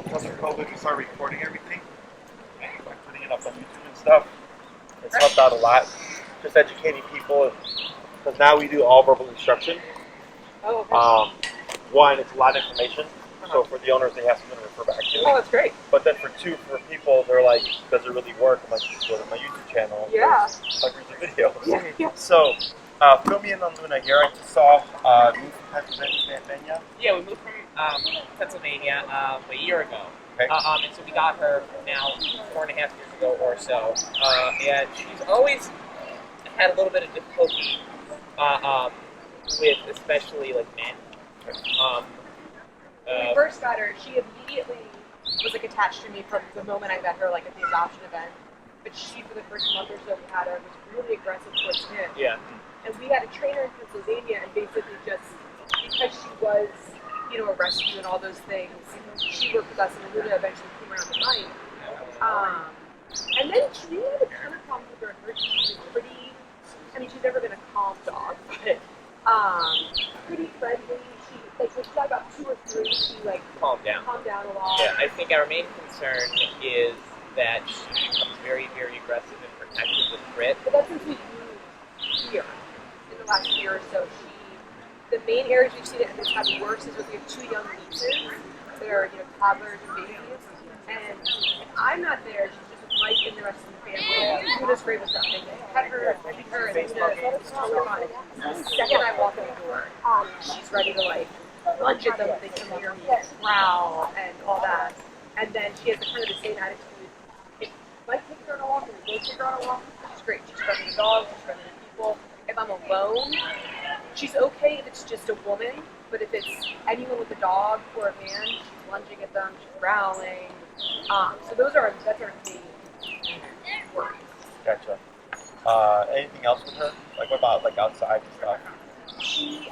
because of COVID, we started recording everything, like putting it up on YouTube and stuff. It's helped out a lot, just educating people, because now we do all verbal instruction. Oh, okay. One, it's a lot of information, so for the owners, they have something to refer back to. Oh, that's great. But then for people, they're like, does it really work? I'm like, go to my YouTube channel. Yeah. Hundreds of videos. Yeah. So, fill me in on Luna here. I just saw moved from Pennsylvania. Yeah, we moved from Pennsylvania a year ago. Okay. And so we got her now 4.5 years ago or so. And she's always had a little bit of difficulty with especially like men. When we first got her, she immediately was like attached to me from the moment I met her, like at the adoption event. But she, for the first month or so we had her, was really aggressive towards him. Yeah. And we had a trainer in Pennsylvania, and basically just because she was, a rescue and all those things, she worked with us, and Luna eventually came around to mine. And then she really had a kind of problem with her. She's pretty. She's never been a calm dog, but pretty friendly. When she got about 2 or 3, she calmed down a lot. Yeah, I think our main concern is that she becomes very, very aggressive and protective with Brit. But that's since we moved here in the last year or so. The main areas we've seen it has gotten worse is when we have 2 young nieces that are toddlers and babies. And if I'm not there, she's just with Mike and the rest of the family. Luna's great with nothing. Pet her, feed her, and Luna's totally fine. The second I walk in the door, she's ready to lunge at them if they come near me, growl, and all that. And then she has kind of the same attitude. If Mike takes her on a walk and we both take her on a walk, she's great. She's friendly to dogs, she's friendly to people. If I'm alone, she's okay if it's just a woman, but if it's anyone with a dog or a man, she's lunging at them, she's growling. So that's our main worries. Gotcha. Anything else with her? What about outside and stuff? She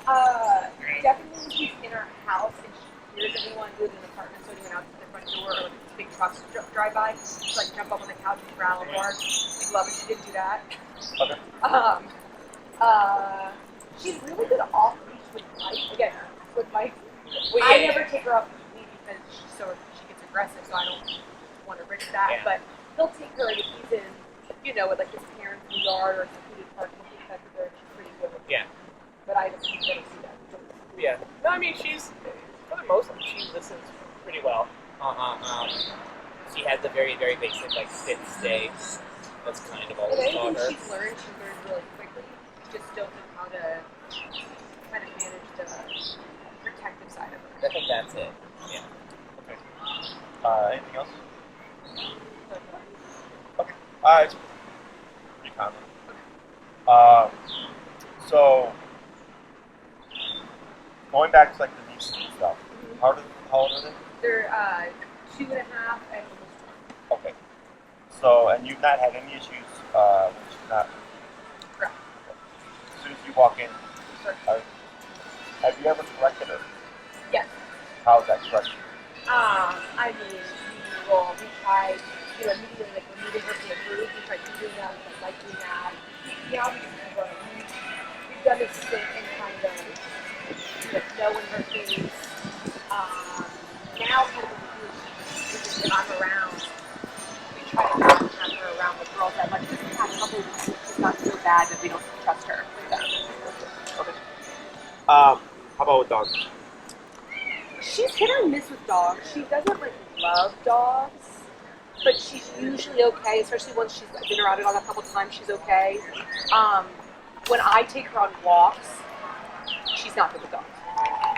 definitely when she's in her house and she hears anyone who lives in an apartment, so anyone out to the front door or big trucks drive by, she'll jump up on the couch and growl and bark. We'd love it. She didn't do that. Okay. She's really good off leash with Mike. Again, with Mike. I never take her off leash because she gets aggressive, so I don't want to risk that. Yeah. But he'll take her if he's in, with his parents in the yard or a secluded park and he'll take her. She's pretty good with Yeah. But I just never see that. Yeah. No, she's, for the most part, she listens pretty well. She has the very, very basic, sit, stay. That's kind of always taught her. She's learned really quickly. She just don't know how to kind of manage the protective side of her. I think that's it. Yeah. Okay. Anything else? Okay. It's pretty common. So, going back to the nieces and stuff, how old are they? They're 2.5 and almost 1. Okay. So, and you've not had any issues when she's not. Correct. As soon as you walk in, Sure. have you ever corrected her? Yes. How's that correction? We tried, immediately removing her from the group. We tried doing that, doing that. Now we've done this thing and kind of, knowing her face. Now kind of when I'm around, we try to not have her around the girls that much. This past couple of weeks, it's not so bad that we don't trust her with them. Okay. How about with dogs? She's hit or miss with dogs. She doesn't love dogs, but she's usually okay, especially once she's been around it a couple times, she's okay. When I take her on walks, she's not good with dogs.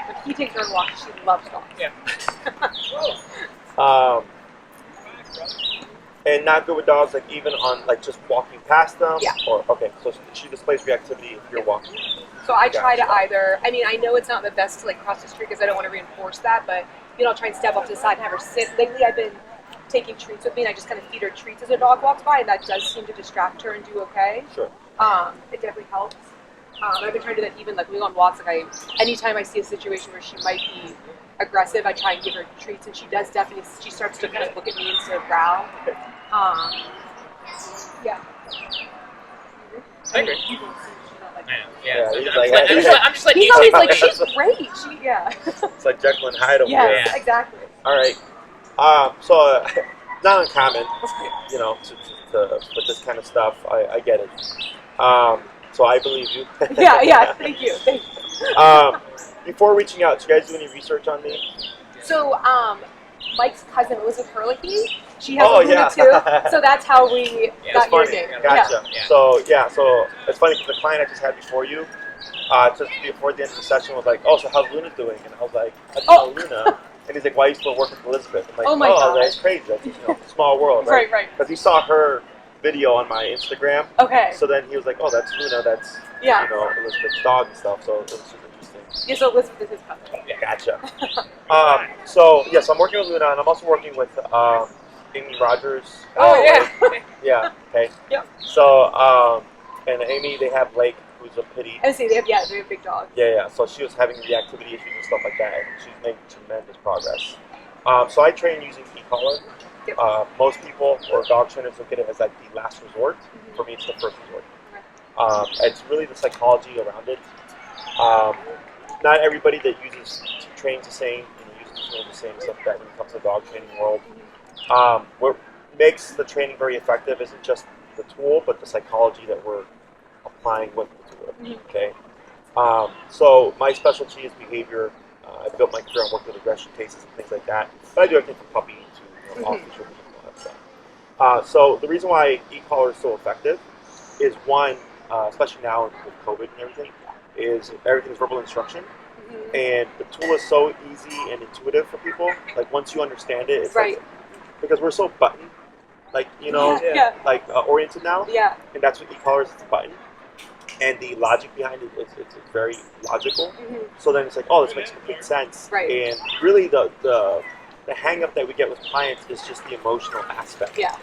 When he takes her on walks, she loves dogs. Yeah. And not good with dogs, even on just walking past them? Yeah. Or okay, so she displays reactivity if you're walking. So I try to either, I know it's not the best to cross the street because I don't want to reinforce that, but I'll try and step up to the side and have her sit. Lately I've been taking treats with me and I just kind of feed her treats as a dog walks by, and that does seem to distract her and do okay. Sure. It definitely helps. I've been trying to do that even when we go on walks. Anytime I see a situation where she might be aggressive, I try and give her treats, and she does definitely. She starts to kind of look at me instead of growl. Yeah. I agree. Yeah, I'm just like he's you always take she's great. Yeah. It's like Jekyll and Hyde over Yeah, there. exactly. All right. Not uncommon, with this kind of stuff. I get it. So I believe you. Yeah. Thank you. Before reaching out, did you guys do any research on me? So, Mike's cousin, Elizabeth Hurley, she has a Luna too. So that's how we got your name. Gotcha. Yeah. So it's funny because the client I just had before you, just before the end of the session was like, "Oh, so how's Luna doing?" And I was like, "How do you know Luna?" And he's like, "Why are you still working with Elizabeth?" I'm like, "Oh my God, that's crazy. That's small world, right?" Right. Because he saw her video on my Instagram. Okay. So then he was like, "Oh, that's Luna. That's Elizabeth's dog and stuff." So it was super interesting. Yeah. So Elizabeth is his cousin. Yeah, gotcha. So I'm working with Luna, and I'm also working with Amy Rogers. Oh yeah. Yeah. Okay. Yep. So and Amy, they have Lake, who's a pity. I see. They have big dogs. Yeah. So she was having reactivity issues and stuff like that, and she's making tremendous progress. So I train using e-collar. Yep. Most people or dog trainers look at it as like the last resort. Mm-hmm. For me, it's the first resort. Okay. It's really the psychology around it. Not everybody that trains the same, uses the tools the same, stuff like that when it comes to the dog training world. What makes the training very effective isn't just the tool, but the psychology that we're applying with the tool. Mm-hmm. Okay. So my specialty is behavior. I built my career on working with aggression cases and things like that. But I do everything from puppy to off-leash and all that stuff. So the reason why e-collar is so effective is one, especially now with COVID and everything, is everything's verbal instruction. Mm-hmm. And the tool is so easy and intuitive for people. Like once you understand it, it's like, because we're so button, oriented now. Yeah. And that's what e-collar is, it's a button. And the logic behind it, it's very logical. Mm-hmm. So then it's like, oh, this makes complete sense. Right. And really the hang up that we get with clients is just the emotional aspect. Yeah.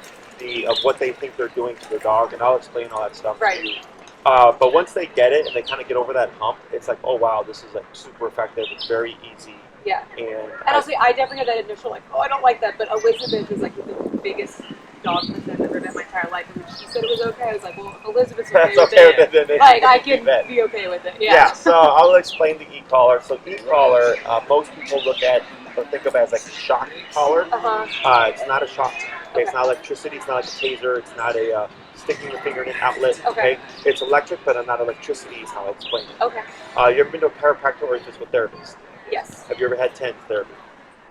Of what they think they're doing to their dog, and I'll explain all that stuff to you. But once they get it and they kind of get over that hump, it's like, oh wow, this is like super effective. It's very easy. Yeah. And honestly, I definitely had that initial I don't like that. But Elizabeth is like the biggest dog person I've ever met in my entire life. And when she said it was okay, I was like, well, Elizabeth's okay with it. Like I can be okay with it. Yeah. So I'll explain the e-collar. So e-collar, most people look at or think of it as like a shock collar. It's not a shock. Okay. It's not electricity. It's not like a taser. It's not a sticking your finger in an outlet. Okay. It's electric, but not electricity. Is how I explain it. Okay. You ever been to a chiropractor or a physical therapist? Yes. Have you ever had TENS therapy?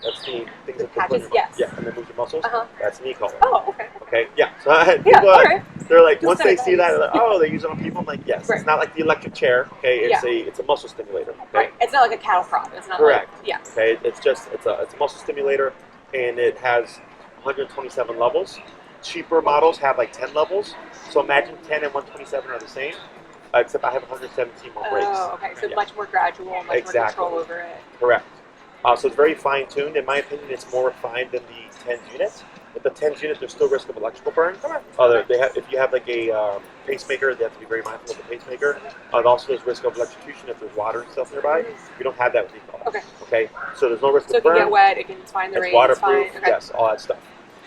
That's the things that put in your and then move your muscles. That's an e-collar. Oh, okay. Okay. Yeah. So people, they're like, once they see that, they're like, oh, they use it on people. I'm like, yes. Right. It's not like the electric chair. Okay. It's a muscle stimulator. Okay? Right. It's not like a cattle prod. It's not. Correct. Okay. It's a muscle stimulator, and it has 127 levels. Cheaper models have like 10 levels. So imagine 10 and 127 are the same, except I have 117 more breaks. Oh, okay. So much more gradual, much more control over it. Correct. So it's very fine-tuned. In my opinion, it's more refined than the TENS unit. With the TENS unit, there's still risk of electrical burn. If you have like a pacemaker, they have to be very mindful of the pacemaker. Also, there's risk of electrocution if there's water and stuff nearby. We don't have that with e-collar. Okay. So there's no risk of burn. So it can get wet. It can find the rain. It's waterproof. Yes, all that stuff.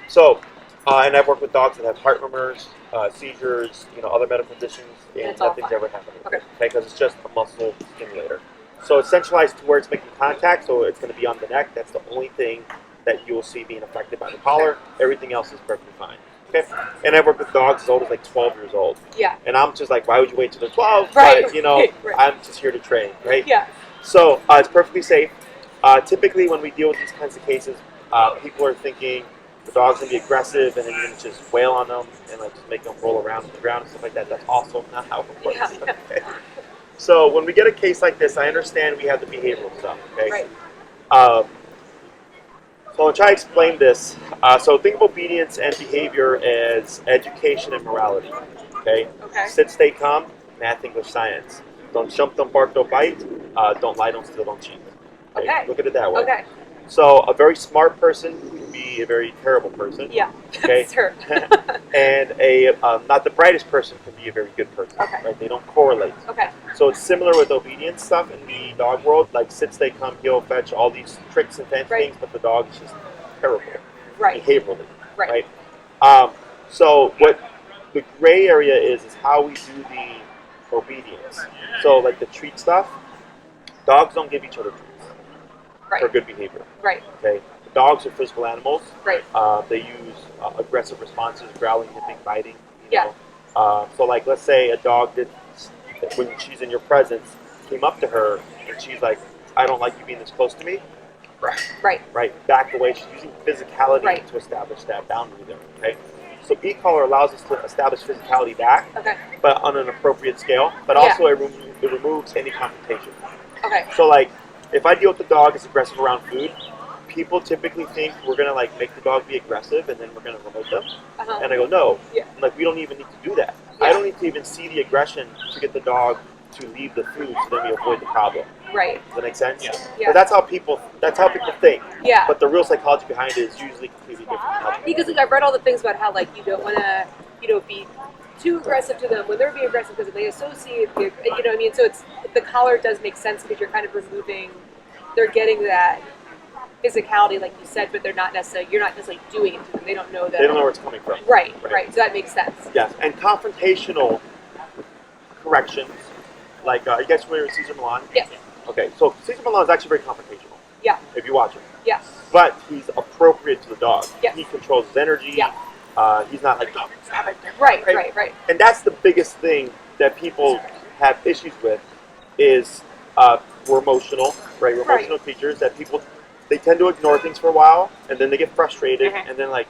So, and I've worked with dogs that have heart murmurs, seizures, other medical conditions, and nothing's ever happened. Okay. Because it's just a muscle stimulator. So it's centralized to where it's making contact, so it's going to be on the neck. That's the only thing that you will see being affected by the collar. Everything else is perfectly fine. Okay. And I've worked with dogs as old as like 12 years old. Yeah. And I'm just like, why would you wait till they're 12? Right. But, I'm just here to train, right? Yeah. So it's perfectly safe. Typically, when we deal with these kinds of cases, people are thinking the dog's going to be aggressive and then you're going to just wail on them and like just make them roll around on the ground and stuff like that. That's also not how it works. Yeah. Okay. So when we get a case like this, I understand we have the behavioral stuff, okay? Right. So I'll try to explain this. So think of obedience and behavior as education and morality, okay? Sit, stay calm, math, English, science. Don't jump, don't bark, don't bite. Don't lie, don't steal, don't cheat. Okay? Look at it that way. Okay. So a very smart person can be a very terrible person. Yeah, okay? That's true. And a not the brightest person can be a very good person. Okay. Right? They don't correlate. Okay. So it's similar with obedience stuff in the dog world, like sit, stay, come, heel, fetch, all these tricks and fancy things, but the dog is just terrible. Right. Behaviorally. Right. So what the gray area is how we do the obedience. So like the treat stuff, dogs don't give each other treats. Right. For good behavior. Right. Okay. dogs are physical animals. Right. They use aggressive responses, growling, nipping, biting. Yeah. So like, let's say a dog did, when she's in your presence, came up to her and she's like, I don't like you being this close to me. Right. Back away. She's using physicality to establish that boundary there. Okay. So e-collar allows us to establish physicality back, but on an appropriate scale. But also it removes any confrontation. Okay. So like, if I deal with the dog that's aggressive around food, people typically think we're gonna like make the dog be aggressive and then we're gonna remote them. And I go, no. Like, we don't even need to do that. I don't need to even see the aggression to get the dog to leave the food, so then we avoid the problem. Right. Does that make sense? Yeah. But that's how people think. Yeah. But the real psychology behind it is usually completely different. Because like, I've read all the things about how like you don't want to, be too aggressive to them when they're being aggressive because they associate, you know what I mean? So the collar does make sense because you're kind of removing, they're getting that physicality like you said, but you're not necessarily doing it to them. They don't know that. They don't know where it's coming from. Right. So that makes sense. Yes, and confrontational corrections, like, you guys familiar with Cesar Millan? Yes. Okay, so Cesar Millan is actually very confrontational. Yeah. If you watch him. Yeah. But he's appropriate to the dog. Yeah. He controls his energy. Yeah. He's not like, dog, stop it. Right. And that's the biggest thing that people have issues with is we're emotional, right? We're emotional creatures that people, they tend to ignore things for a while, and then they get frustrated, and then like,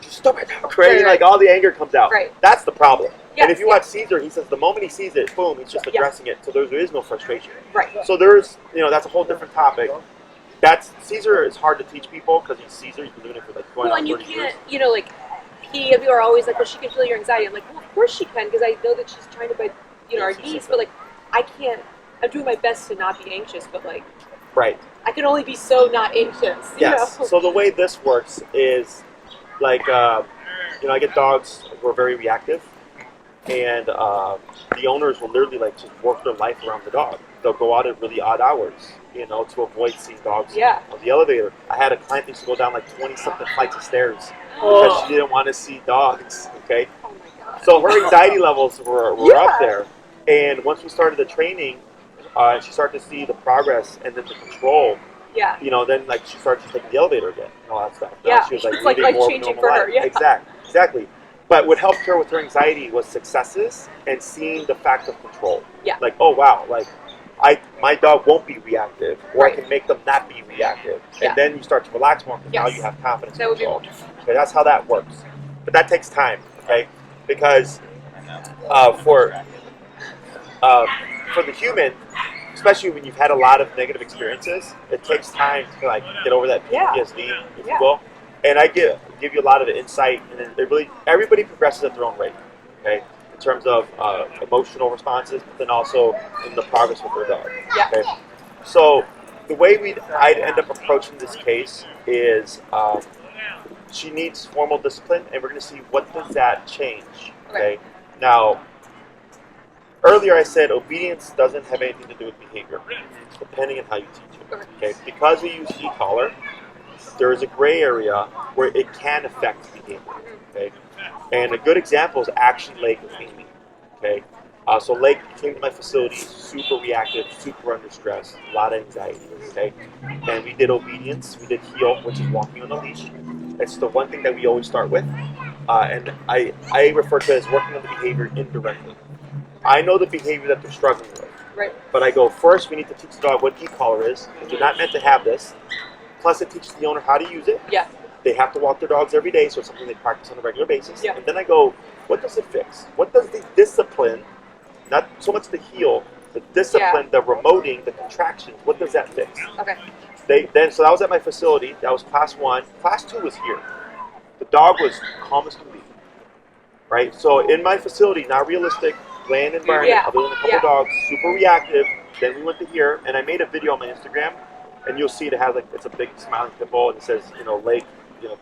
just stop it, right? Like all the anger comes out. Right. That's the problem. Yes, and if you watch Caesar, he says the moment he sees it, boom, he's just addressing it. So there is no frustration. Right. So there's, that's a whole different topic. Caesar is hard to teach people because he's Caesar. He's been doing it for like 20 years. Well, and you can't, people are always like, well, she can feel your anxiety. I'm like, well, of course she can, because I know that she's trying to bite, our niece, but like, I can't. I'm doing my best to not be anxious, but like, I can only be so not anxious. Yes. So the way this works is, like, I get dogs who are very reactive, and the owners will literally like just work their life around the dog. They'll go out at really odd hours, to avoid seeing dogs on the elevator. I had a client that used to go down like 20-something flights of stairs because she didn't want to see dogs. Okay. Oh my God. So her anxiety levels were up there, and once we started the training. She started to see the progress and then the control. Yeah. Then like she started to take the elevator again and all that stuff. Now she was it's like changing for her. Yeah. Exactly. But what helped her with her anxiety was successes and seeing the fact of control. Yeah. Like, oh wow, like my dog won't be reactive, or I can make them not be reactive. And then you start to relax more because now you have confidence and control. Okay, that's how that works. But that takes time, okay? Because for the human, especially when you've had a lot of negative experiences, it takes time to like get over that PTSD, if you will. And I give you a lot of the insight, and then everybody progresses at their own rate, okay? In terms of emotional responses, but then also in the progress with their dog. Yeah. Okay? So the way I'd end up approaching this case is she needs formal discipline, and we're going to see what does that change. Okay. Now, earlier I said obedience doesn't have anything to do with behavior, depending on how you teach it. Okay, because we use e-collar, there is a gray area where it can affect behavior. Okay, and a good example is actually Lake with Amy. Okay, so Lake came to my facility super reactive, super under stress, a lot of anxiety. Okay, and we did obedience, we did heel, which is walking on a leash. It's the one thing that we always start with, and I refer to it as working on the behavior indirectly. I know the behavior that they're struggling with. Right. But I go, first we need to teach the dog what e-collar is. They're not meant to have this. Plus it teaches the owner how to use it. Yeah. They have to walk their dogs every day, so it's something they practice on a regular basis. Yeah. And then I go, what does it fix? What does the discipline, not so much the heel, the discipline, the remoting, the contractions, what does that fix? Okay. So that was at my facility. That was class 1. Class 2 was here. The dog was calm as can be. Right? So in my facility, not realistic, bland environment, other than a couple dogs, super reactive. Then we went to here, and I made a video on my Instagram, and you'll see it has like, it's a big smiling pit bull, and it says, Lake,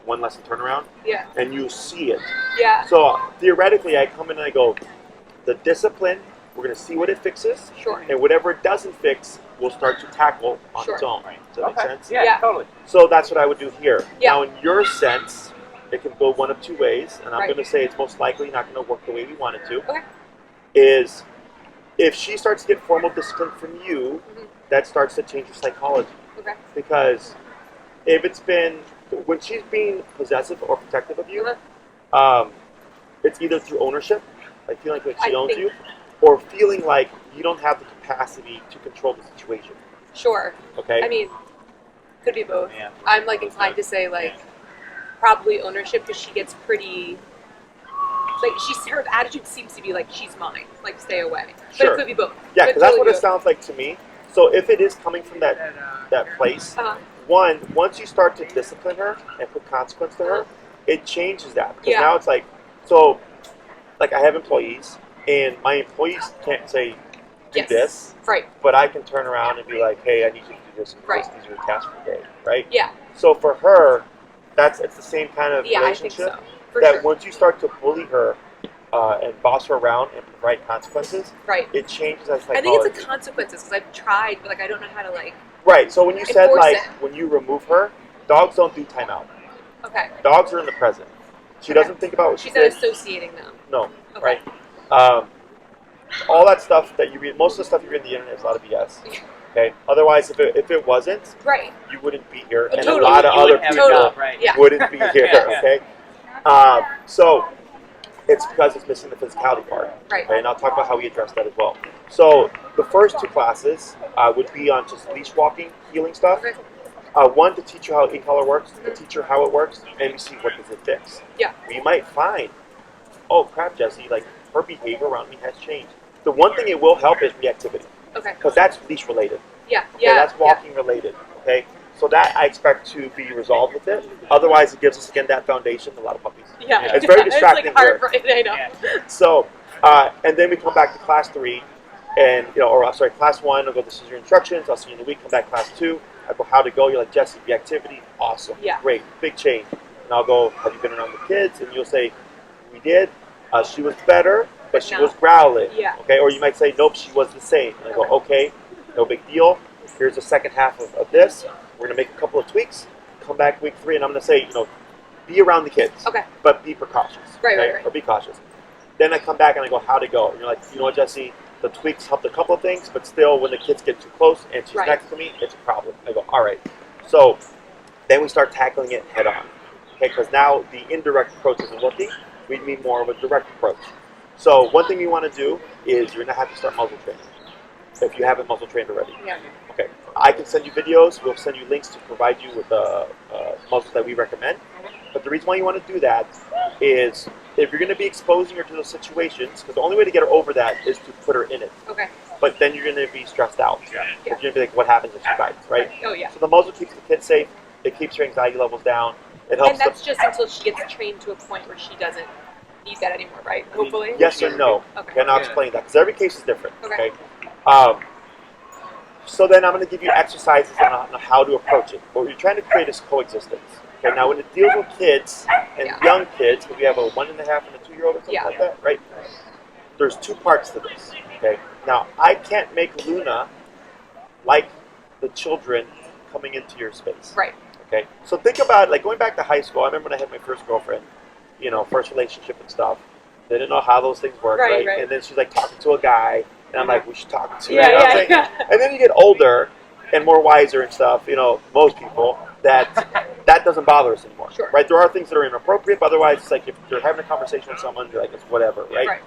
one lesson turnaround. Yeah. And you see it. Yeah. So theoretically, I come in and I go, the discipline, we're going to see what it fixes. Sure. And whatever it doesn't fix, we'll start to tackle on its own. Does that make sense? Yeah, totally. So that's what I would do here. Yeah. Now, in your sense, it can go one of two ways, and I'm going to say it's most likely not going to work the way we want it to. Okay. Is if she starts to get formal discipline from you, that starts to change her psychology. Okay. Because if it's been when she's being possessive or protective of you, Uh-huh. it's either through ownership, like feeling like she owns you, or feeling like you don't have the capacity to control the situation. Sure. Okay. I mean, could be both. Yeah. I'm like inclined to say like probably ownership because she gets pretty. Like her attitude seems to be like she's mine, like stay away. But Sure. it could be both. Yeah, because that's what it both. sounds like to me. So if it is coming from that place, once you start to discipline her and put consequence to her, it changes that. Because now it's like, so, like I have employees, and my employees can't say, do this, right? But I can turn around and be like, hey, I need you to do this. Right. These are your tasks for the day, right? Yeah. So for her, it's the same kind of relationship. I think so. That once you start to bully her and boss her around and provide consequences, it changes that psychology. I think it's the consequences because I've tried, but like I don't know how to like. Right. So when you said like it. when you remove her, dogs don't do timeout. Okay. Dogs are in the present. She doesn't think about what she's did. not associating them. No. Okay. Right. All that stuff that you read, most of the stuff you read on the internet is a lot of BS. Okay. Otherwise, if it wasn't, you wouldn't be here, and totally. a lot of other people wouldn't be here. Okay. So it's because it's missing the physicality part. Right. Okay. And I'll talk about how we address that as well. So the first 2 classes would be on just leash walking, healing stuff. Okay. One to teach you how e-collar works, to teach her how it works, and we see what does it fix. Yeah. We might find, oh crap, Jesse, like her behavior around me has changed. The one thing it will help is reactivity. Okay. Because that's leash related. Yeah. Okay, that's walking related. Okay. So that I expect to be resolved with it. Otherwise, it gives us again that foundation. A lot of puppies. Yeah. It's very distracting. It's like hard, I know. So, and then we come back to class 3, and class 1. I'll go. This is your instructions. I'll see you in a week. Come back class 2. I go, how to go? You're like, Jesse, reactivity, awesome, great, big change. And I'll go, have you been around the kids? And you'll say, we did. She was better, but she was growling. Yeah. Okay. Or you might say, nope, she was the same. And I go, okay, no big deal. Here's the second half of this. We're gonna make a couple of tweaks. Come back week 3, and I'm gonna say, be around the kids. Okay. But be precautious. Right. Or be cautious. Then I come back and I go, how to go? And you're like, you know what, Jesse? The tweaks helped a couple of things, but still, when the kids get too close and she's next to me, it's a problem. I go, all right. So then we start tackling it head on. Okay, because now the indirect approach isn't working. We need more of a direct approach. So one thing you want to do is you're going to have to start muzzle training if you haven't muzzle trained already. Yeah. Okay. I can send you videos. We'll send you links to provide you with the muzzles that we recommend. But the reason why you want to do that is if you're going to be exposing her to those situations, because the only way to get her over that is to put her in it. Okay. But then you're going to be stressed out. Yeah. You're going to be like, what happens if she bites, right? Oh, yeah. So the muzzle keeps the kid safe. It keeps her anxiety levels down. It helps. And that's just until she gets trained to a point where she doesn't need that anymore, right? Hopefully. Yes or no. Okay. And I'll explain that because every case is different. Okay. So then I'm going to give you exercises on how to approach it. What you're trying to create is coexistence. Okay, now when it deals with kids and young kids, because we have a 1.5 and a 2-year-old or something like that, right? There's 2 parts to this. Okay, now I can't make Luna like the children coming into your space. Right. Okay, so think about like going back to high school. I remember when I had my first girlfriend, first relationship and stuff. They didn't know how those things work, right? And then she's like talking to a guy, and I'm like, we should talk to. Yeah. And then you get older and more wiser and stuff. Most people. That doesn't bother us anymore, right? There are things that are inappropriate, but otherwise, it's like if you're having a conversation with someone, you're like, it's whatever, right?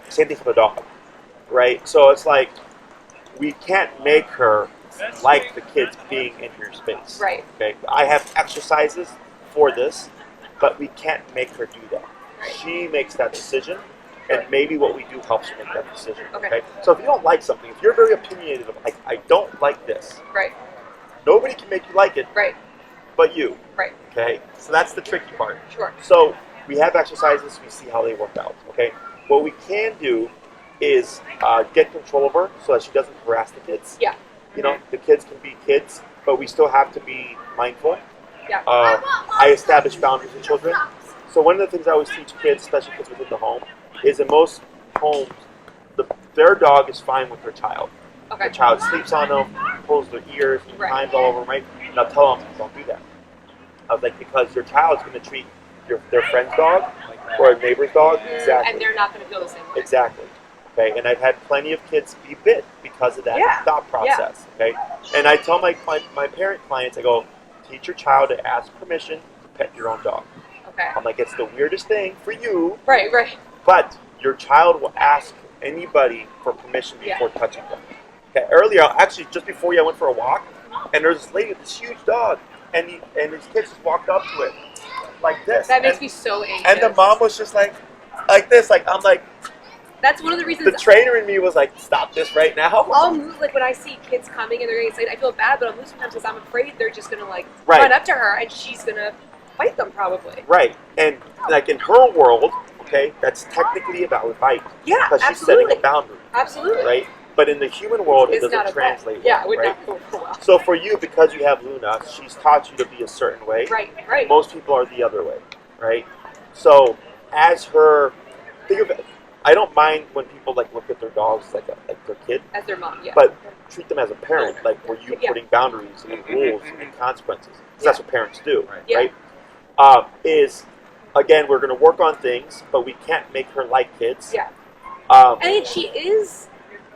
Same thing for the dog, right? So it's like we can't make her like the kids being in your space, right? Okay, I have exercises for this, but we can't make her do that. She makes that decision, and maybe what we do helps her make that decision. Okay. So if you don't like something, if you're very opinionated, like I don't like this, right? Nobody can make you like it, right? But you, right? Okay, so that's the tricky part. Sure. So we have exercises. We see how they work out. Okay. What we can do is get control of her so that she doesn't harass the kids. Yeah. The kids can be kids, but we still have to be mindful. Yeah. I establish boundaries with children. So one of the things I always teach kids, especially kids within the home, is in most homes, their dog is fine with their child. Okay. The child sleeps on them, pulls their ears, and climbs all over them, right? And I'll tell them, don't do that. I was like, because your child's going to treat their friend's dog or a neighbor's dog exactly. And they're not going to feel the same way. Exactly. Okay. And I've had plenty of kids be bit because of that thought process. Yeah. Okay. And I tell my parent clients, I go, teach your child to ask permission to pet your own dog. Okay. I'm like, it's the weirdest thing for you. Right. But your child will ask anybody for permission before touching them. Okay. Earlier, actually, just before I went for a walk, and there's this lady with this huge dog, and his kids just walked up to it like this. That makes me so anxious. And the mom was just like this. Like, I'm like, that's one of the reasons. The trainer in me was like, stop this right now. I'll move, like when I see kids coming and they're getting excited, I feel bad, but I'll move sometimes because I'm afraid they're just going to run up to her and she's going to bite them probably. Right. And like in her world, okay, that's technically a valid bite. Yeah, because she's setting a boundary. Absolutely. Right? But in the human world, it doesn't translate well. Yeah, it would right? not go well. So for you, because you have Luna, she's taught you to be a certain way. Right. Most people are the other way, right? So as her, think of it, I don't mind when people look at their dogs like their kid. As their mom, yeah. But treat them as a parent, where you putting boundaries and rules and consequences. Because that's what parents do, right? Is, again, we're going to work on things, but we can't make her like kids. Yeah. And she is,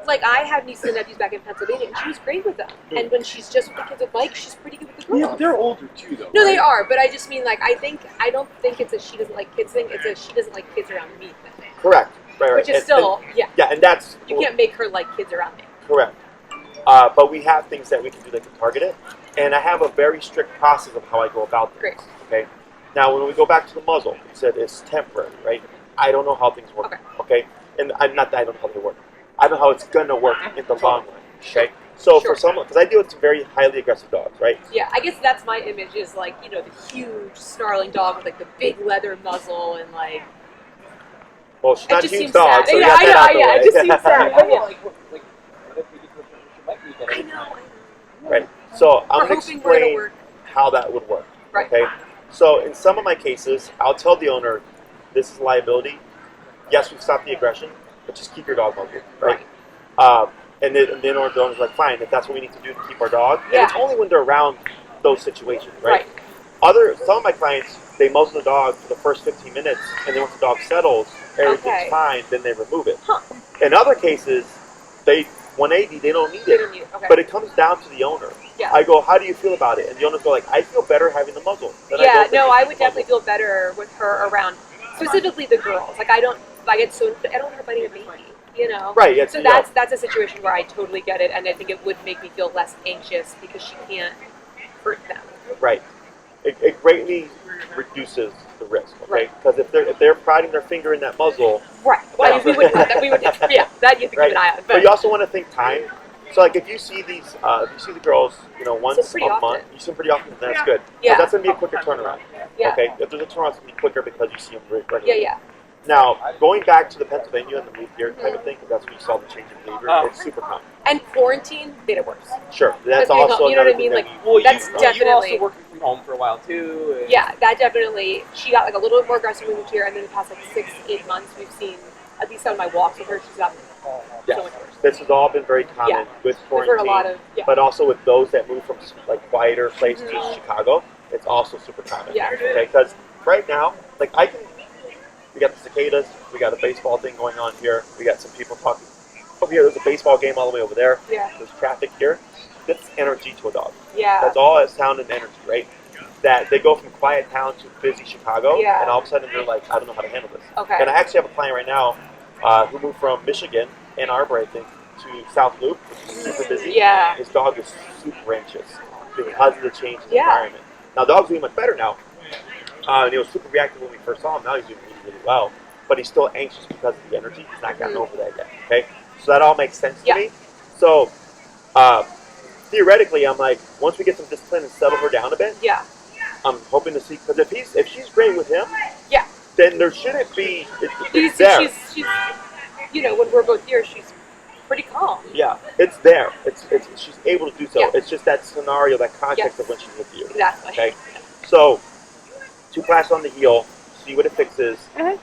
I have nieces and nephews back in Pennsylvania, and she was great with them. Mm. And when she's just with the kids with Mike, she's pretty good with the girls. Yeah, but they're older too, though. No, right? They are, but I just mean, I don't think it's a she doesn't like kids thing, it's a she doesn't like kids around me thing. Correct. Right. Which is yeah, and that's... You can't make her like kids around me. Correct. But we have things that we can do that can target it, and I have a very strict process of how I go about this. Great. Okay? Now, when we go back to the muzzle, you said it's temporary, right? I don't know how things work. Okay? And not that I don't know how they work. I know how it's going to work in the long run. Okay? So for someone, because I deal with some very highly aggressive dogs, right? Yeah, I guess that's my image is the huge snarling dog with the big leather muzzle and Well, she's not a huge dog, sad. So you got that out the way. It just seems sad. I know. Right. So I'm going to explain how that would work. Right. Okay. So in some of my cases, I'll tell the owner, this is liability. Yes, we've stopped the aggression, but just keep your dog muzzled. Right. And then the owner's like, fine, if that's what we need to do to keep our dog. And it's only when they're around those situations, right? Some of my clients, they muzzle the dog for the first 15 minutes, and then once the dog settles, everything's fine, then they remove it. Huh. In other cases, 180, they don't need it. But it comes down to the owner. Yeah. I go, how do you feel about it? And the owners go I feel better having the muzzle. I would definitely feel better with her around, specifically the girls. I don't want her biting a baby. Right. So that's a situation where I totally get it, and I think it would make me feel less anxious because she can't hurt them. Right. It greatly reduces the risk. Okay. Because if they're priding their finger in that muzzle. Right. Well, we would that you have to keep an eye on. But you also want to think time. So if you see these, you see the girls, once a month, you see them pretty often. That's good. Yeah. That's gonna be a quicker turnaround. Yeah. Okay. If there's a turnaround, it's gonna be quicker because you see them regularly. Yeah. Now, going back to the Pennsylvania and the move here type of thing, because that's when you saw the change in behavior, it's super common. And quarantine made it worse. Sure, that's also you know what I mean. That's definitely. You also working from home for a while too. Yeah, that definitely. She got a little bit more aggressive when we moved here, and then the past 6 to 8 months, we've seen at least on my walks with her, she's gotten so much worse. This has all been very common with quarantine, heard a lot of, but also with those that move from quieter places to Chicago. It's also super common. Yeah. Okay, because right now, we got the cicadas, we got a baseball thing going on here, we got some people talking. Over here, there's a baseball game all the way over there. Yeah. There's traffic here. That's energy to a dog. Yeah. That's all sound and energy, right? That they go from quiet town to busy Chicago, and all of a sudden they're like, I don't know how to handle this. Okay. And I actually have a client right now who moved from Michigan, Ann Arbor, I think, to South Loop, which is super busy. Yeah. His dog is super anxious because of the change in the environment. Now, the dog's doing much better now. And he was super reactive when we first saw him. Now he's doing really, really well. But he's still anxious because of the energy. He's not gotten over that yet. Okay? So that all makes sense to me. So, theoretically, I'm like, once we get some discipline and settle her down a bit, I'm hoping to see, because if she's great with him, then there shouldn't be, it's there. She's, when we're both here, she's pretty calm. Yeah, it's there. It's she's able to do so. Yeah. It's just that scenario, that context of when she's with you. Exactly. Okay? So, 2 classes on the heel, see what it fixes.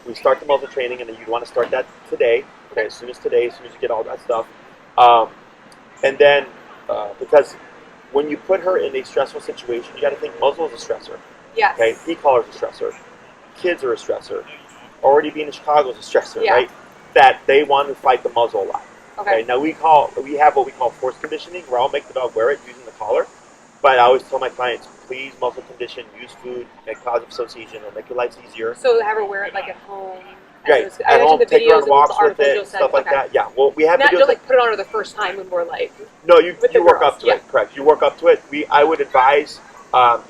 We start the muzzle training, and then you want to start that today. Okay, as soon as you get all that stuff. And then, because when you put her in a stressful situation, you got to think muzzle is a stressor. Yes. Okay, e-collar is a stressor. Kids are a stressor. Already being in Chicago is a stressor, right? That they want to fight the muzzle a lot. Okay. Now we have what we call force conditioning, where I'll make the dog wear it using the collar, But I always tell my clients, please muscle condition, use food, make positive association, it'll make your life easier. So have her wear it like at home. Right, at home, take her on walks with it, stuff like that. Yeah, well, we have videos. Not like put it on her the first time when we're like. No, you work up to it. Correct. You work up to it. I would advise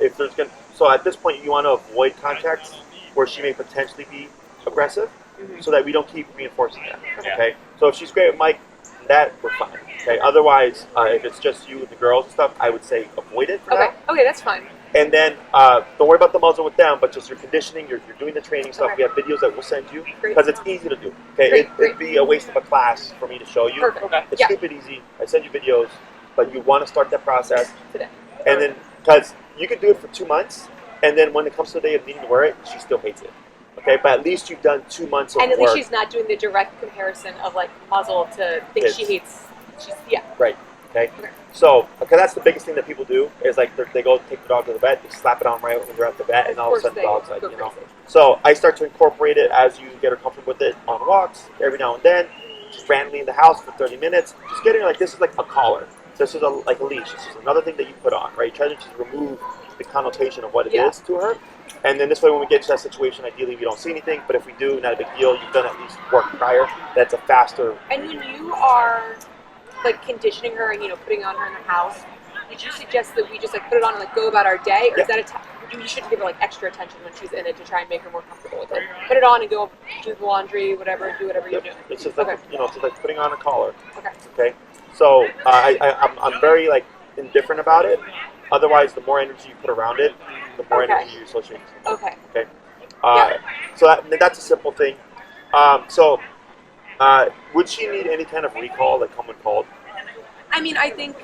if there's gonna. So at this point, you want to avoid contacts where she may potentially be aggressive, so that we don't keep reinforcing that. Okay. So if she's great with Mike, that we're fine. Okay. Otherwise, if it's just you and the girls and stuff, I would say avoid it for now. Okay, that's fine. And then don't worry about the muzzle with them, but just your conditioning, you're doing the training stuff. We have videos that we'll send you because it's easy to do. Okay, it'd be a waste of a class for me to show you. Perfect. Okay. It's stupid easy. I send you videos, but you want to start that process today. And then because you could do it for 2 months, and then when it comes to the day of needing to wear it, she still hates it. Okay, but at least you've done 2 months of work. And at least she's not doing the direct comparison of like muzzle to things she hates. Right. Okay. So, because that's the biggest thing that people do is like they go take the dog to the vet, they slap it on right when they're at the vet, and all of a sudden the dog's like, you know. So I start to incorporate it as you get her comfortable with it on walks every now and then, just randomly in the house for 30 minutes, just getting her like this is like a collar, this is like a leash, this is another thing that you put on, right? Try to just remove the connotation of what it is to her, and then this way when we get to that situation, ideally we don't see anything, but if we do, not a big deal. You've done at least work prior. That's a faster. And when you are like conditioning her and putting on her in the house, would you suggest that we just like put it on and like go about our day, or is that you should give her like extra attention when she's in it to try and make her more comfortable with it? Put it on and go do the laundry, whatever, do whatever you do. It's just like it's just like putting on a collar. Okay. So I'm very like indifferent about it. Otherwise, the more energy you put around it, the more energy you associate. Okay. So that's a simple thing. Would she need any kind of recall, like come when called? I mean, I think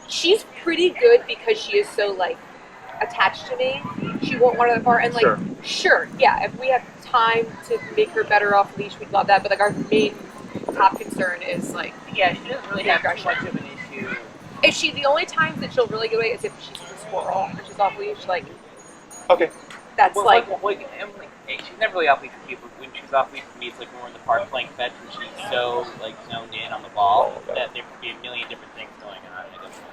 she's pretty good because she is so like attached to me. She won't wander that far, and like, sure, yeah. If we have time to make her better off leash, we'd love that. But like, our main top concern is like, she doesn't really have much of an issue. If the only times that she'll really get away is if she's a squirrel and she's off leash, like. Okay. That's she's never really off leash for people. When she's off leash for me, it's like more in the park playing fetch, and she's so like zoned in on the ball that there could be a million different things going on. It doesn't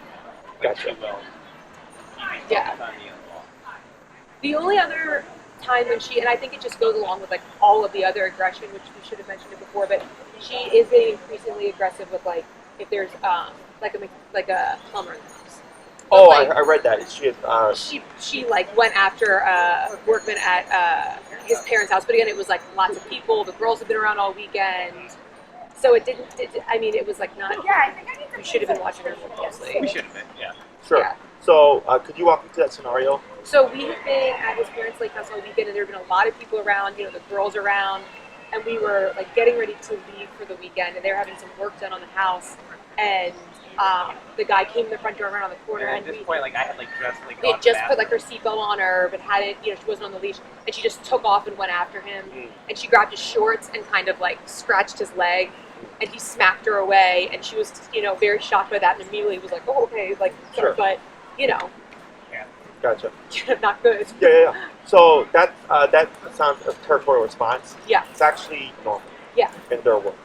matter. Like she will. The only other time when she, and I think it just goes along with like all of the other aggression, which we should have mentioned it before, but she is getting increasingly aggressive with like if there's like a plumber in the house. Oh, like, I read that. She like went after a workman at his parents' house, but again, it was like lots of people. The girls have been around all weekend, so it didn't. It was like not. Yeah, I think I need to. We should have been watching her more closely. We should have been. Yeah. Sure. Yeah. So, could you walk me through that scenario? So we had been at his parents' lake house all weekend, and there had been a lot of people around. The girls around, and we were like getting ready to leave for the weekend, and they were having some work done on the house, and. The guy came in the front door around the corner, and at this point, like I had like just like. We had just put like her seatbelt on her, but hadn't, she wasn't on the leash, and she just took off and went after him, and she grabbed his shorts and kind of like scratched his leg, and he smacked her away, and she was, very shocked by that, and immediately was like, oh, okay, like, but, Yeah. Gotcha. Not good. Yeah. So that sounds a territorial response. Yeah. It's actually normal. Yeah. In their work.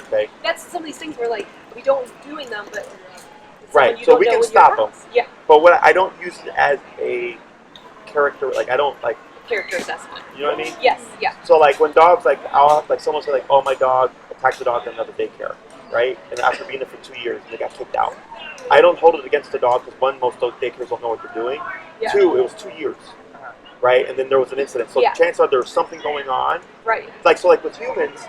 Okay. That's some of these things where like we don't doing them, but. Right, so we can stop them. Yeah. But I don't use it as a character, like I don't like... Character assessment. You know what I mean? Yes, yeah. So like when dogs, like I'll have like someone say like, oh my dog attacked the dog at another daycare, right? And after being there for 2 years, they got kicked out. I don't hold it against the dog because one, most daycares don't know what they're doing. Yeah. 2, it was 2 years, right? And then there was an incident. So chances are there was something going on. Right. So with humans,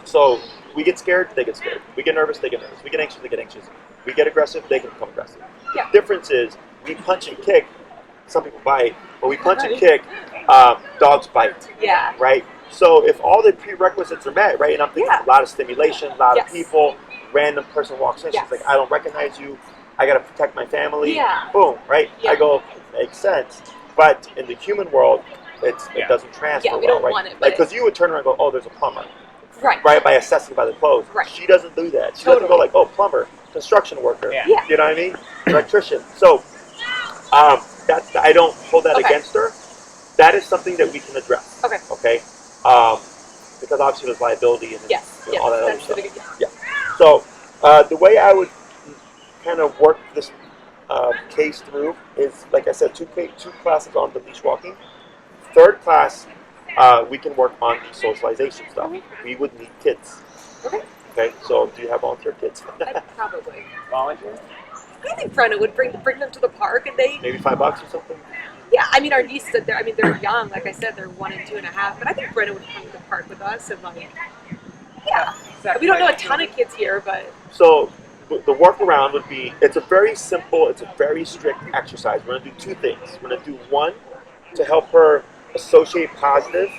so we get scared, they get scared. We get nervous, they get nervous. We get anxious, they get anxious. We get aggressive, they can become aggressive. Yeah. The difference is we punch and kick. Some people bite, but we punch and kick. Dogs bite. Yeah. Right. So if all the prerequisites are met, right, and I'm thinking a lot of stimulation, a lot of people, random person walks in, she's like, I don't recognize you. I got to protect my family. Yeah. Boom. Right. Yeah. I go, makes sense. But in the human world, it doesn't transfer we don't want it. Like, because you would turn around and go, oh, there's a plumber. Right. Right, by assessing by the clothes. Right. She doesn't do that. She doesn't go like, oh, plumber, construction worker. Yeah. You know what I mean? Electrician. So, I don't hold that against her. That is something that we can address. Okay. Okay. Because obviously there's liability and all that other stuff. Yeah. So, the way I would kind of work this case through is, like I said, two classes on the leash walking. Third class, we can work on the socialization stuff. We would need kids. Okay. Okay, so do you have volunteer kids? I'd probably. Volunteer? I think Brenna would bring them to the park, and they Maybe $5 or something? Yeah, I mean, our nieces, they're young. Like I said, they're 1 and 2.5. But I think Brenna would come to the park with us, and yeah. We don't know a ton of kids here, but So the workaround would be, it's a very simple, it's a very strict exercise. We're going to do two things. We're going to do one to help her associate positive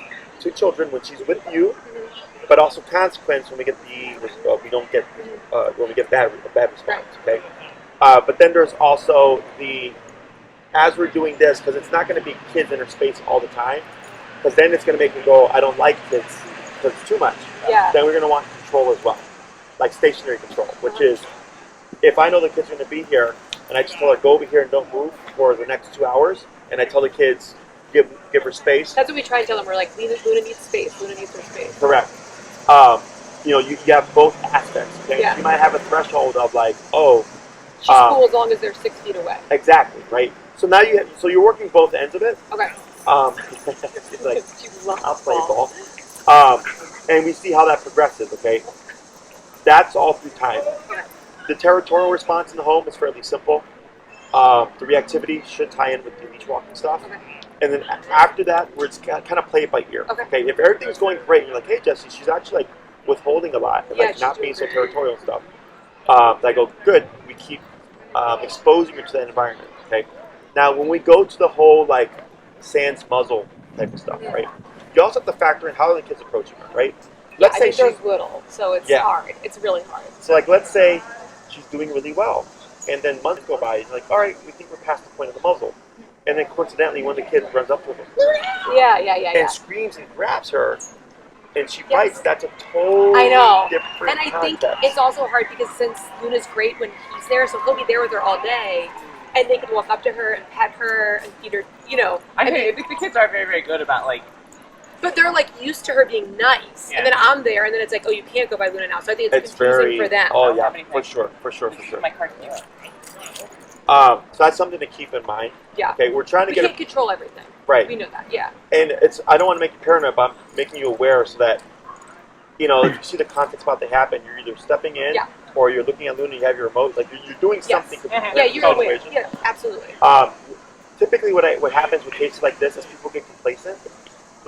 to children when she's with you, but also consequence when we get when we get bad response. Okay, but then there's also as we're doing this, because it's not going to be kids in her space all the time, because then it's going to make me go, I don't like kids because it's too much. Yeah. Then we're going to want control as well, like stationary control, which is, if I know the kids are going to be here, and I just tell her, go over here and don't move for the next 2 hours, and I tell the kids, give her space. That's what we try and tell them. We're like, Luna needs space. Luna needs her space. Correct. You have both aspects. Okay? Yeah. You might have a threshold of like, oh, she's cool as long as they're 6 feet away. Exactly, right? So now you're working both ends of it. Okay. It's like, I'll play ball. And we see how that progresses, okay? That's all through time. Okay. The territorial response in the home is fairly simple. The reactivity should tie in with the leash walking stuff. Okay. And then after that, we're just kind of play it by ear. Okay. If everything's going great, and you're like, hey, Jesse, she's actually like withholding a lot and like she's not being so doing territorial and stuff. I go, good. We keep exposing her to that environment. Okay. Now, when we go to the whole like sans muzzle type of stuff, right? You also have to factor in how the kids approaching her, right? Let's say she's little, so it's hard. It's really hard. So like, let's say she's doing really well, and then months go by, and you're like, all right, we think we're past the point of the muzzle. And then coincidentally, one of the kids runs up to her and screams and grabs her, and she bites. That's a totally different And I think context. it's also hard because since Luna's great when he's there, so he'll be there with her all day, and they can walk up to her and pet her and feed her, I think the kids are very, very good about like. But they're like used to her being nice, and then I'm there, and then it's like, oh, you can't go by Luna now. So I think it's confusing for them. Oh yeah, for sure. My car's here. So that's something to keep in mind. Yeah. Okay, we're trying to we get can't control everything. Right. We know that. Yeah. And I don't want to make you paranoid, but I'm making you aware so that, if you see the context about to happen, you're either stepping in or you're looking at Luna, you have your remote, like you're doing something. Yeah, you're aware. Yeah, absolutely. Typically what happens with cases like this is people get complacent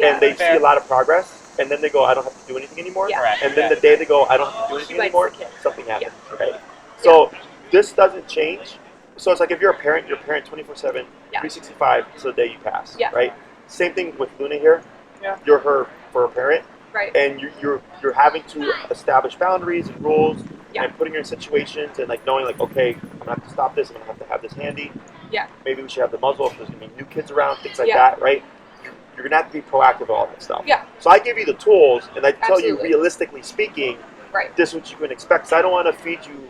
and they see a lot of progress, and then they go, I don't have to do anything anymore. Yeah. And then the day they go, I don't have to do anything anymore, something happens. Yeah. Okay. So this doesn't change. So it's like if you're a parent 24/7, 365 so the day you pass. Yeah. Right? Same thing with Luna here. Yeah. You're her for a parent. Right. And you're having to establish boundaries and rules and putting her in situations and like knowing like, okay, I'm gonna have to stop this, I'm gonna have to have this handy. Yeah. Maybe we should have the muzzle if there's gonna be new kids around, things like that, right? You're gonna have to be proactive with all that stuff. Yeah. So I give you the tools and I tell you, realistically speaking, this is what you can expect. Because I don't want to feed you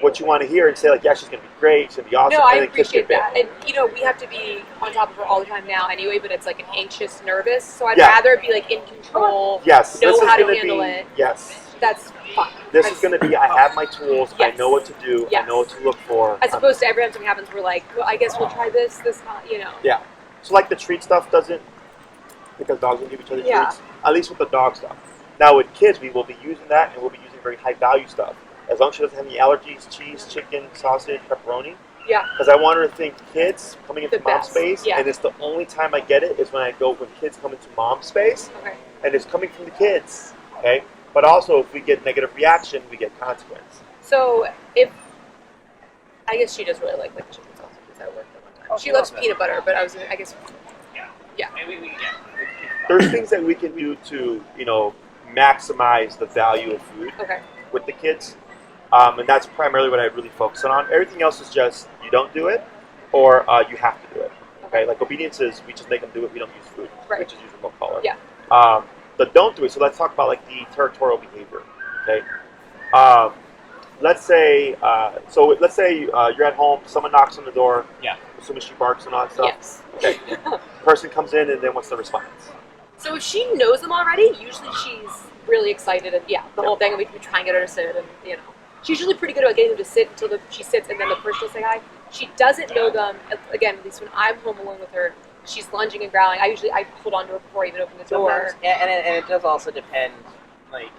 what you want to hear and say like, yeah, she's gonna be great, she's gonna be awesome. No, I appreciate that. And we have to be on top of her all the time now anyway, but it's like an anxious, nervous. So I'd rather be like in control. Yes. Know how to handle it. Yes. That's fun. This is going to be, I have my tools, I know what to do, I know what to look for. As opposed to every time something happens, we're like, well, I guess we'll try this, Yeah. So like the treat stuff doesn't, because dogs will give each other treats, at least with the dog stuff. Now with kids, we will be using that, and we'll be using very high value stuff. As long as she doesn't have any allergies, cheese, chicken, sausage, pepperoni. Yeah. Because I want her to think kids coming into mom's best. space, and it's the only time I get it is when kids come into mom's space, and it's coming from the kids, okay? But also, if we get negative reaction, we get consequence. So, I guess she does really like chicken sausages at work at one time. She loves peanut butter, but I guess. There's things that we can do to, maximize the value of food with the kids. And that's primarily what I really focus on. Everything else is just, you don't do it, or you have to do it. Okay? Like obedience is, we just make them do it, we don't use food. We just use remote collar. Yeah. The don't do it. So let's talk about like the territorial behavior. Okay. Let's say you're at home. Someone knocks on the door. Yeah. Assuming she barks and all that stuff. Yes. Okay. Person comes in, and then what's the response? So if she knows them already, usually she's really excited, and the whole thing. We try and get her to sit, and she's usually pretty good about getting them to sit until she sits, and then the person will say hi. She doesn't know them. Again, at least when I'm home alone with her, she's lunging and growling. I hold on to her before I even open the door. And it does also depend, like,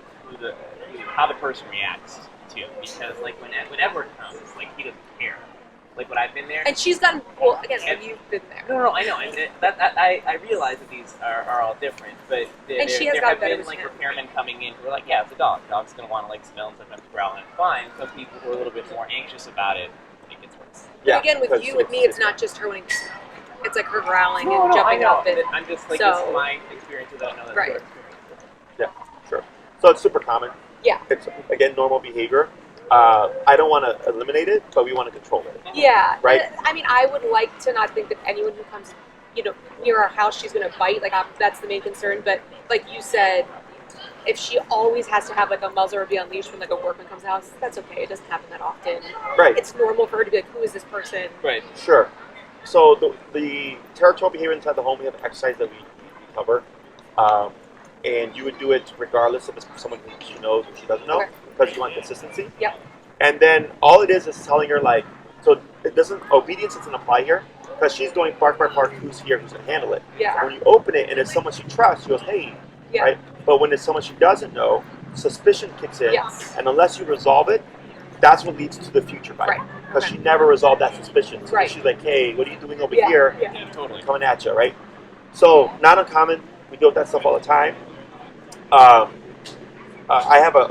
how the person reacts to, because like when Edward comes, like he doesn't care. Like when I've been there, and she's gotten you've been there. No, I know, and I realize that these are all different, but there have been like repairmen coming in who are like, yeah, it's a dog. Dog's gonna want to like smell and sometimes growl, and it's fine. Some people who are a little bit more anxious about it, it gets worse. Yeah, but again, with me, it's not just her wanting to smell. It's like her growling and jumping up. And I'm just like, this is my experience with that. I know that's right. your experience. Yeah, sure. So it's super common. Yeah. It's, again, normal behavior. I don't want to eliminate it, but we want to control it. Yeah. Right? I mean, I would like to not think that anyone who comes, near our house, she's going to bite. Like, that's the main concern. But like you said, if she always has to have like a muzzle or be on leash when like a workman comes to the house, that's okay. It doesn't happen that often. Right. It's normal for her to be like, who is this person? Right. Sure. So the territorial behavior inside the home, we have an exercise that we cover. And you would do it regardless if it's someone who she knows or she doesn't know, because you want consistency. Yep. And then all it is telling her like, so it doesn't, obedience doesn't apply here, because she's going bark, bark, bark, who's here, who's going to handle it. Yeah. So when you open it and it's someone she trusts, she goes, hey, right? But when it's someone she doesn't know, suspicion kicks in. Yes. And unless you resolve it, that's what leads to the future bite. Right. Because she never resolved that suspicion. So she's like, hey, what are you doing over here? Yeah, totally. Coming at you, right? So, not uncommon. We deal with that stuff all the time.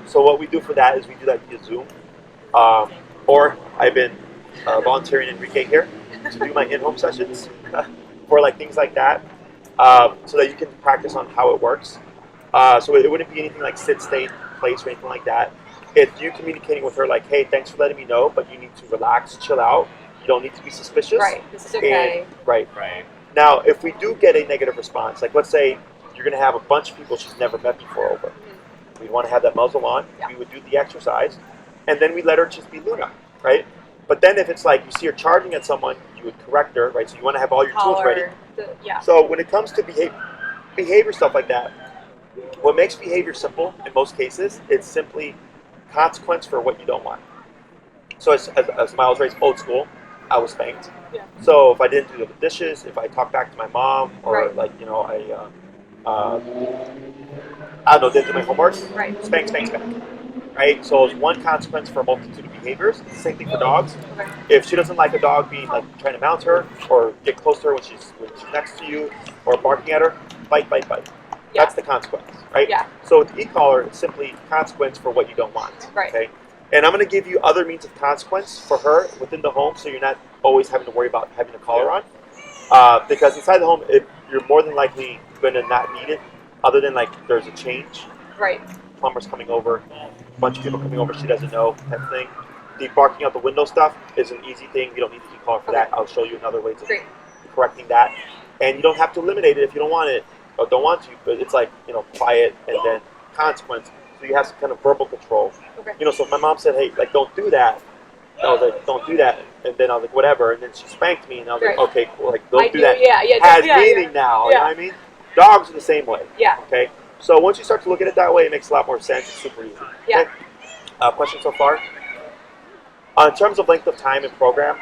So what we do for that is we do that via Zoom. Or I've been volunteering Enrique here to do my in-home sessions for like things like that, so that you can practice on how it works. So it wouldn't be anything like sit, stay, place, or anything like that. It's you communicating with her like, hey, thanks for letting me know, but you need to relax, chill out. You don't need to be suspicious. Right. This is okay. Right. Now, if we do get a negative response, like let's say you're going to have a bunch of people she's never met before over. We want to have that muzzle on. Yeah. We would do the exercise, and then we let her just be Luna, right? But then if it's like you see her charging at someone, you would correct her, right? So you want to have all your tools ready. So when it comes to behavior stuff like that, what makes behavior simple in most cases, it's simply consequence for what you don't want. So as Miles raised old school, I was spanked. Yeah. So if I didn't do the dishes, if I talked back to my mom, or like I don't know, didn't do my homework, spank, spank, spank. Right? So it's one consequence for a multitude of behaviors. It's the same thing for dogs. Okay. If she doesn't like a dog being like trying to mount her, or get close to her when she's next to you, or barking at her, bite, bite, bite. Yeah. That's the consequence, right? Yeah. So with the e-collar, it's simply consequence for what you don't want. Right. Okay. And I'm going to give you other means of consequence for her within the home, so you're not always having to worry about having a collar on. Because inside the home, you're more than likely going to not need it, other than like there's a change. Right. Plumbers coming over, a bunch of people coming over she doesn't know, type of thing. The barking out the window stuff is an easy thing. You don't need the e-collar for that. I'll show you another way to correcting that. And you don't have to eliminate it if you don't want it or don't want to, but it's like, quiet and then consequence. So you have some kind of verbal control. Okay. So if my mom said, hey, like, don't do that, I was like, don't do that. And then I was like, whatever. And then she spanked me, and I was like, okay, cool. Like, don't do that. Has meaning now. You know what I mean? Dogs are the same way. Yeah. Okay? So once you start to look at it that way, it makes a lot more sense. It's super easy. Yeah. Okay? Question so far? In terms of length of time and program,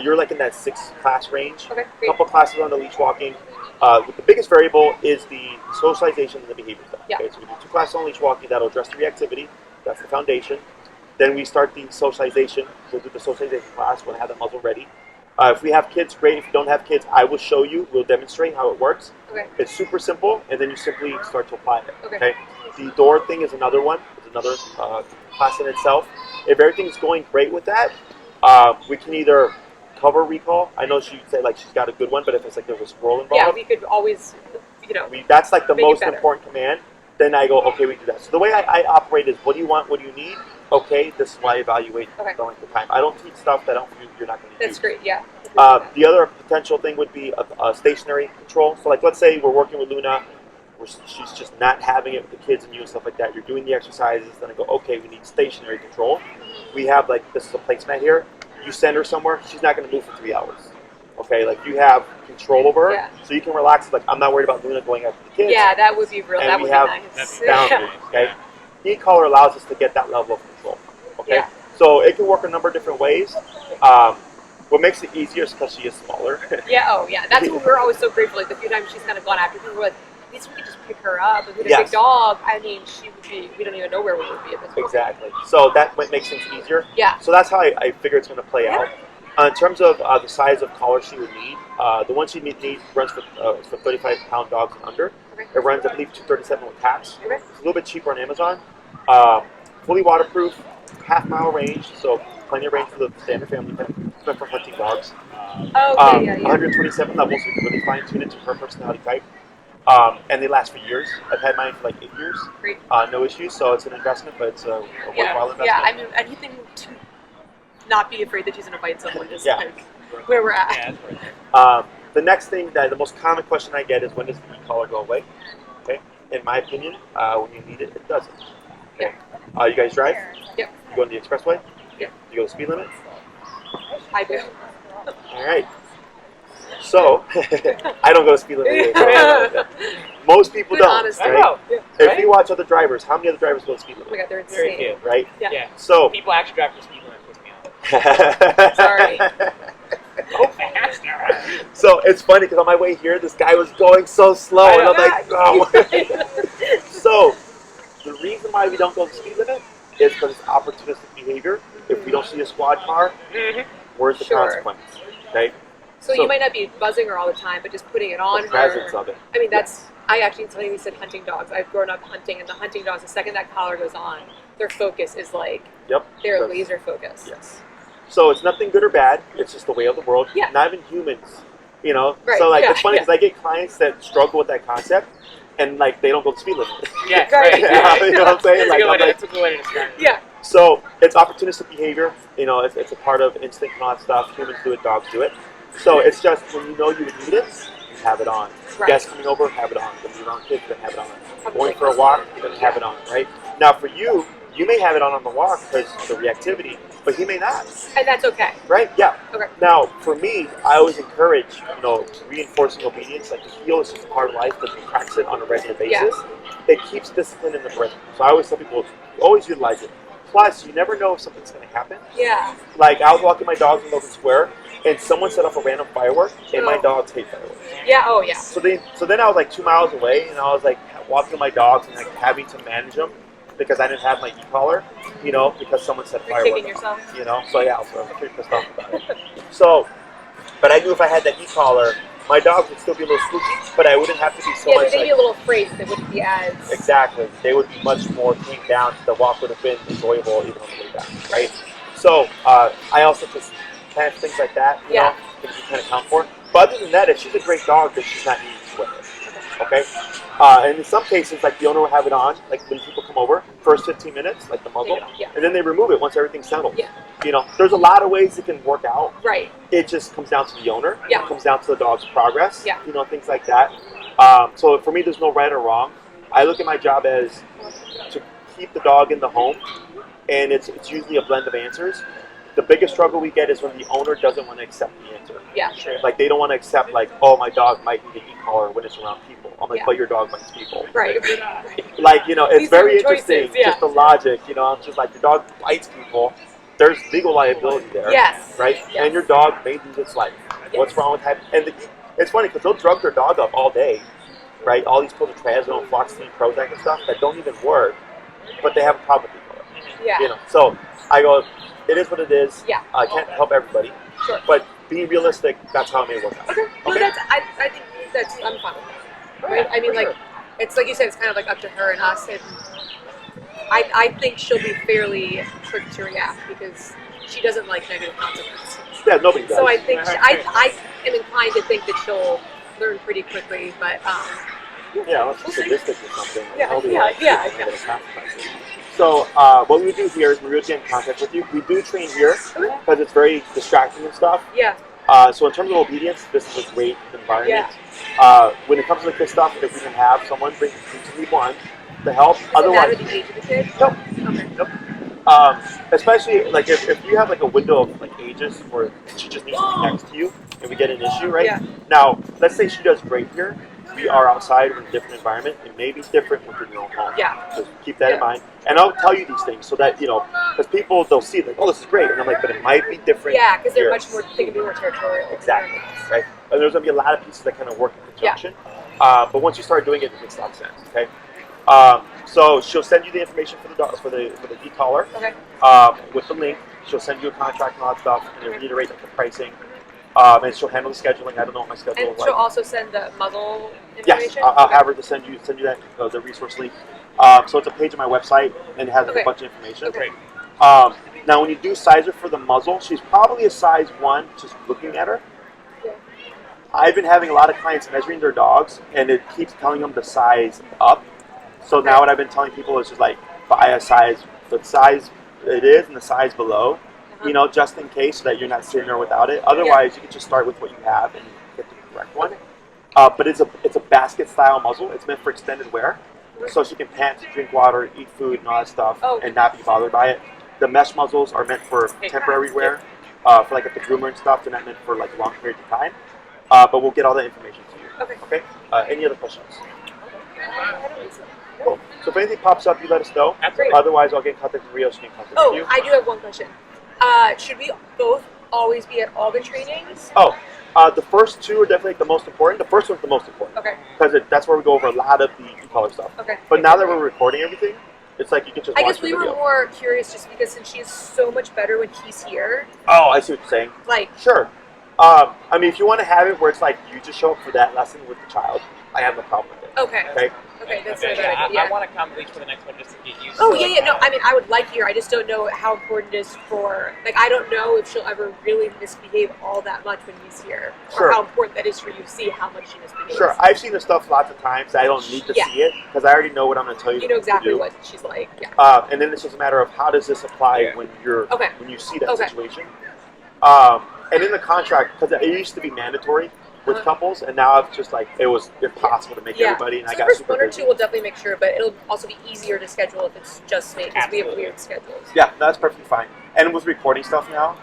you're like in that 6-class range. Okay, great. A couple classes on the leash walking. The biggest variable is the socialization and the behavior stuff. Yeah. Okay, so we do 2 classes on leash walking. That'll address the reactivity. That's the foundation. Then we start the socialization. We'll do the socialization class. We'll have the muzzle ready. If we have kids, great. If you don't have kids, I will show you. We'll demonstrate how it works. Okay. It's super simple, and then you simply start to apply it. Okay. The door thing is another one. It's another class in itself. If everything's going great with that, we can either cover recall. I know she'd say like she's got a good one, but if it's like there's a squirrel involved, yeah, we could always, that's like the most important command. Then I go, okay, we do that. So the way I operate is, what do you want? What do you need? Okay, this is why I evaluate the length of time. I don't teach stuff that you're not going to use. That's great, yeah. The other potential thing would be a stationary control. So like, let's say we're working with Luna, she's just not having it with the kids and you and stuff like that. You're doing the exercises, then I go, okay, we need stationary control. We have like, this is a placemat here. You send her somewhere, she's not going to move for 3 hours. Okay, like you have control over her, so you can relax. Like, I'm not worried about Luna going after the kids. Yeah, that would be real. And that would be nice. Boundaries, okay? E-collar allows us to get that level of control. Okay, So it can work a number of different ways. What makes it easier is because she is smaller. Yeah, oh yeah. That's what we're always so grateful. Like the few times she's kind of gone after people, we're like, at least we could just pick her up. If we had a big dog, I mean, she would be, we don't even know where we would be at this point. Exactly. So that makes things easier. Yeah. So that's how I figure it's going to play out. In terms of the size of collar she would need, the one she needs runs for 35-pound dogs and under. Okay. It runs, I believe, $237 with tax. Okay. It's a little bit cheaper on Amazon. Fully waterproof, half-mile range, so plenty of range for the standard family pet. It's meant for hunting dogs. Oh, yeah. 127 levels, so you can really fine-tune it to her personality type. And they last for years. I've had mine for like 8 years. Great. No issues, so it's an investment, but it's a worthwhile investment. Yeah, I mean, anything to not be afraid that she's going to bite someone is like where we're at. Yeah, the next thing, the most common question I get is, when does the e-collar go away? Okay. In my opinion, when you need it, it doesn't. Okay. You guys drive? Yep. You go on the expressway? Yep. You go the speed limit? I do. All right. So, I don't go to speed limit either. Most people don't. Honestly. Right? If you watch other drivers, how many other drivers go to speed Oh my limit? god, they're Very insane. few. Right? Yeah. So, People actually drive for speed limit puts me off. Sorry. Go faster. So it's funny because on my way here, this guy was going so slow, and I'm like, oh. So the reason why we don't go the speed limit is because it's opportunistic behavior. If we don't see a squad car, where's the consequence? Okay. So you might not be buzzing her all the time, but just putting it on The her. presence of it. I mean, that's. I actually something we said hunting dogs. I've grown up hunting, and the hunting dogs, the second that collar goes on, their focus is like they're laser focused. Yes. So it's nothing good or bad. It's just the way of the world. Yeah. Not even humans. You know. Right. So like it's funny because I get clients that struggle with that concept, and like they don't go the speed limit. Yeah, Right. You know what I'm saying? Like, That's a good way to describe it. Yeah. So it's opportunistic behavior. You know, it's a part of instinct and all that stuff. Humans do it, dogs do it. So it's just when you know you would need it, you have it on. Right. Guests coming over, have it on. When you're around kids, then have it on. Going for a walk, then have it on. Right. Now for you, you may have it on the walk because of the reactivity, but he may not. And that's okay. Right? Yeah. Okay. Now for me, I always encourage, reinforcing obedience. Like the heel is just a part of life because you practice it on a regular basis. It keeps discipline in the brain. So I always tell people, always utilize it. Plus, you never know if something's going to happen. Yeah. Like, I was walking my dogs in Logan Square, and someone set off a random firework, and my dogs hate fireworks. Yeah. Oh yeah. So then I was like 2 miles away, and I was like walking my dogs and like having to manage them because I didn't have my e-collar, because someone set You're fireworks. kicking yourself. So yeah, I was pretty pissed off about it. So, but I knew if I had that e-collar, my dogs would still be a little spooky, but I wouldn't have to be so much. They'd be a little afraid that they wouldn't be as. Exactly. They would be much more tamed down. The walk would have been enjoyable even on the way down, right? So I also just kind of things like that, things you kind of count for. But other than that, if she's a great dog, then she's not needing to with it. Okay? And in some cases, like the owner will have it on, like when people come over, first 15 minutes, like the muzzle, and then they remove it once everything's settled. Yeah. There's a lot of ways it can work out. Right. It just comes down to the owner. Yeah. It comes down to the dog's progress. Yeah. Things like that. So for me, there's no right or wrong. I look at my job as to keep the dog in the home, and it's usually a blend of answers. The biggest struggle we get is when the owner doesn't want to accept the answer. Yeah, sure. Like they don't want to accept oh, my dog might need an e-collar when it's around people. I'm like, but your dog bites people. Right. Like, it's These very are choices, interesting, just the logic, I'm just like, your dog bites people. There's legal liability there. Yes. Right? Yes. And your dog may lose its life. Yes. What's wrong with that? And it's funny because they'll drug their dog up all day, right? All these pills of trazodone, fluoxetine, Prozac and stuff that don't even work, but they have a problem with e-collar. Yeah. So I go, it is what it is. Yeah. I can't help everybody. Sure. But being realistic, that's how it may work out. Okay. No, I think I'm fine with that. Right? I mean, sure. It's like you said, it's kind of like up to her and us. And I think she'll be fairly quick to react because she doesn't like negative consequences. Yeah, nobody does. So I think I am inclined to think that she'll learn pretty quickly, but yeah, unless she's sadistic or something. Yeah. So what we would do here is we would get in contact with you. We do train here because it's very distracting and stuff. Yeah. So in terms of obedience, this is a great environment. Yeah. When it comes to this stuff, if we can have someone bring people on to help. Does Otherwise, it matter the age of the kid? Nope. Okay. Nope. Especially like if you have like a window of like ages where she just needs to be next to you and we get an issue, right? Yeah. Now, let's say she does great here. we are outside in a different environment. It may be different when you're in your own home. Yeah. So keep that in mind. And I'll tell you these things so that, because people, they'll see, like, oh, this is great. And I'm like, but it might be different. Yeah, because they're here. much more, they can be more territorial. Exactly. Right? And there's going to be a lot of pieces that kind of work in conjunction. But once you start doing it, it makes a lot of sense. Okay. So she'll send you the information for the e-collar. Okay. With the link. She'll send you a contract and all that stuff, and it'll reiterate the pricing. And she'll handle the scheduling. I don't know what my schedule And is she'll like. also send the muzzle Yes, information? I'll have her to send you that the resource link. So it's a page on my website, and it has a bunch of information. Okay. Now, when you do size her for the muzzle, she's probably a size 1, just looking at her. Yeah. I've been having a lot of clients measuring their dogs, and it keeps telling them the size up. So now what I've been telling people is just like buy a size, the size it is and the size below, just in case, so that you're not sitting there without it. Otherwise, you can just start with what you have and get the correct one. But it's a basket style muzzle. It's meant for extended wear, so she can pant, drink water, eat food, and all that stuff, and not be bothered by it. The mesh muzzles are meant for temporary wear, for like at the groomer and stuff. They're not meant for like long periods of time. But we'll get all that information to you. Okay. Any other questions? Cool. So if anything pops up, you let us know. Great. Otherwise, I'll get in contact with Rio. She can contact with you. I do have one question. Should we both always be at all the trainings? The first 2 are definitely the most important. The first one's the most important. Okay. Because that's where we go over a lot of the e-collar stuff. Okay. But now that we're recording everything, it's like you can just watch I guess the we were video. more curious just because since she's so much better when he's here. Oh, I see what you're saying. Like. Sure. If you want to have it where it's like you just show up for that lesson with the child, I have no problem with it. Okay. That's a good idea. I want to come at least for the next one just to get used to No, I would like her. I just don't know how important it is for, I don't know if she'll ever really misbehave all that much when he's here. Sure. Or how important that is for you to see how much she misbehaves. Sure. I've seen this stuff lots of times. I don't need to see it because I already know what I'm going to tell you. You know exactly to do. what she's like. Yeah. And then it's just a matter of how does this apply when you see that situation. And in the contract, because it used to be mandatory with couples, and now it's just like it was impossible to make everybody. And so I got first super 1 or busy. 2 we'll definitely make sure, but it'll also be easier to schedule if it's just me because we have weird schedules. Yeah, that's perfectly fine. And with recording stuff now,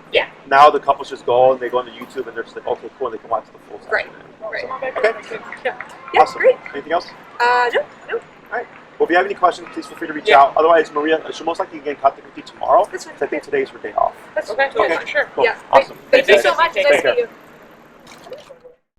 now the couples just go and they go onto YouTube and they're just like, okay, cool, and they can watch the full session. Right. So, okay. Yeah, Awesome. great. Anything else? No. All right. Well, if you have any questions, please feel free to reach out. Otherwise, Maria, she'll most likely get in contact with you tomorrow. That's fine. I think today's her day off. That's Okay, totally sure. Cool. Yeah. Awesome. Thank you Thanks, so guys. much. Take Nice to care. meet you.